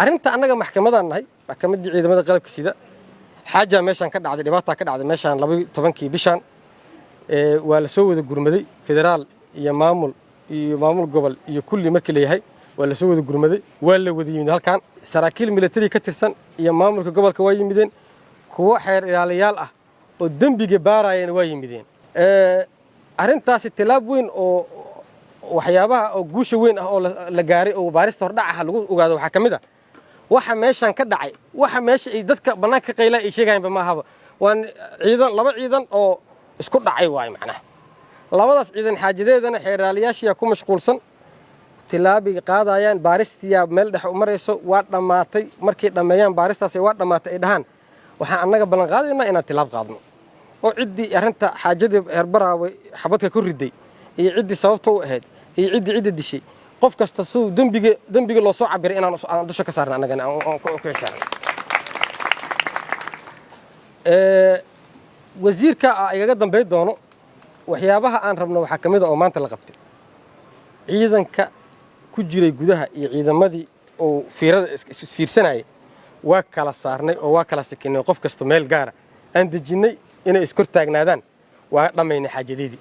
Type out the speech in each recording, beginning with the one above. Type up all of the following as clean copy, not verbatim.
arrinta annaga maxkamadan nahay maxkamadii ciidamada qalabka sida xaaja meeshan ka dhacday dhibaato ka dhacday meeshan 12 bishan waa la soo wada gurmaday federaal iyo maamul gobol iyo kulli markii leeyahay waa la soo wada gurmaday waa la wada yimid halkan saraakiil military ka tirsan iyo maamulka gobolka waa yimideen kuwa xeer ilaaliyaal ah oo dambiga baarayeen waa yimideen arrintaasi tilaab weyn oo waxyaabaha oo guusha weyn ah oo la gaaray oo baarista hordhaca lagu ogaado waxa kamid ah waxa meeshan ka dhacay waxa meesha ay dadka banaanka qayla ay sheegayaan ma ahaba waan laba ciidan oo isku dhacay waay macnaha labadaas ciidan xaajadeedana xeeraaliyaashiya ku mashquulsan tilaabiga qaadayaan baaristiya meel dhex u marayso waa dhamaatay markii dhameeyaan baaristaas waa dhamaatay ay dhahan waxaan annaga balan qaadaynaa inaan tilaab qaadno oo cidii arrinta xaajada herbaraawe xabadka ku riday iyo cidii sababta u ahayd iyo cidii dishay qof kasta soo dambiga loo soo cabiray inaan dusha ka saarna anagana aan ku xirtaan wasiirka ayaga dambeey doono waxyaabaha aan rabno waxa kamid ah oo maanta la qabtay ciidanka ku jiray gudaha iyo ciidamadii oo fiirsanayay waa kala saarnay oo waa kala sakinay qof kasto meel gaar ah aan dejinay inay iskor taagnaadaan waa dhameynay xaajadeedii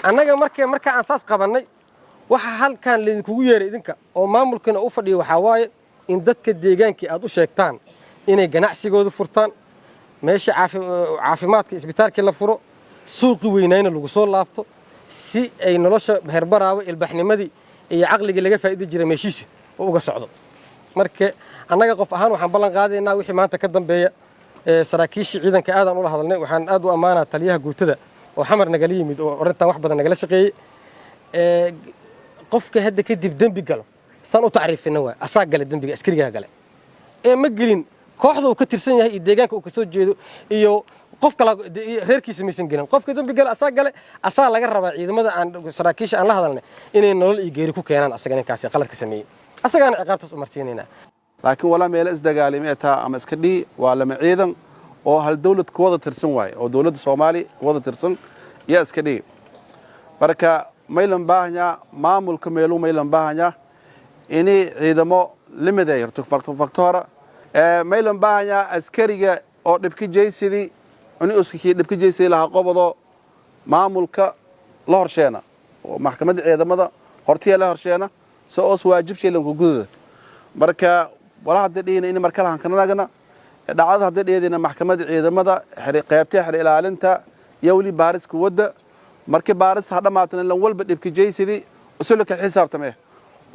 annaga marka aan saas qabanay waxa halkan leedinku yeeray idinka oo maamulkana u fadhiyo waxa waaye in dadka deegaankii aad u sheegtaan inay ganacsigooda furtaan meesha caafimaadka isbitaalka la furo suuqi weynayna lagu soo laabto si ay nolosha herbaraawe ilbaxnimadii iyo aqliga laga faa'iido jiray meeshiisa oo uga socdo marka annaga qof ahaan waxaan ballan qaadaynaa wixii maanta ka dambeeya saraakiishii ciidanka aadan ula hadalnay waxaan aad u amaanaa taliyaha guutada oo xamar naga yimid oo arintan wax badan nagala shaqeeyay qofka hadda kadib dambi galo san u taariifina waa asaa gale dambiga askariga gale ma gelin kooxda uu ka tirsan yahay iyo deegaanka uu ka soo jeedo iyo qof kala reerkiisa maysan gelin qofka dambi gale asaa laga rabaa ciidamada aan saraakiisha aan la hadalnay inay nolol iyo geeri ku keenaan asaga ninkaasi qaladka sameeyay asagana ciqaabtaas u martiinayna laakiin wala meel isdagaalimay taa ama iska dhii waa lama ciidan oo hal dawlad ku wada tirsan waay oo dawladda Soomaali wada tirsan yaa iska dhii marka maylan baahnya maamulka meelu maylan baahnya inay ciidamo limaday horto faktora maylan baahnya askariga oo dhibka jeysidi inuu iskii dhibka jeysay laha qobado maamulka la horsheena oo maxkamadda ciidamada hortiya la horsheena soo waajib sheelanku guud marka wala hadda dhiina in markala han kanagana dhacdo hadda dheedina maxkamadda ciidamada qaybta xir ilaalinta iyo wali baariska wada markii baaris ha dhamaatana lan walba dhibka jeysidi usulka xisaabtamay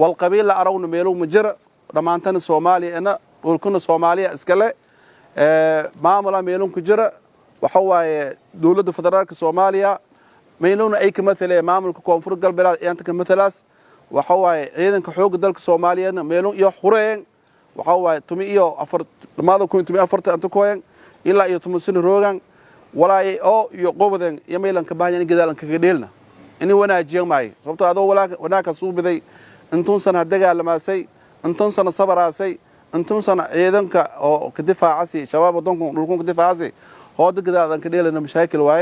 wal qabiila arawna meelo majira dhamaantana Soomaaliya dhulkuna Soomaaliya iskale maamula meelun ku jira waxa waaye dawladda federaalka Soomaaliya meeluna ay ka mathalee maamulka koonfur galbeed inta ka mathalaas waxa waaye ciidanka xoog dalka Soomaaliya meelun iyo xureen waxa waaye tumi iyo afar dhamaado ku tumi afarta anta kooyan ilaa iyo tumusin roogan walaay oo iyo qobadan iyo meelanka baahan gadaal ka dheelna inay wanaajiyo maay sababtoo adoo wanaaka suubiday intuun sana dagaalamaasay intuun sana sabaraasay intuun sana ciidanka oo ka difaacasi shabaab wadonku dhulku ka difaacasi hooda gadaal ka dheelna mashaakil waaye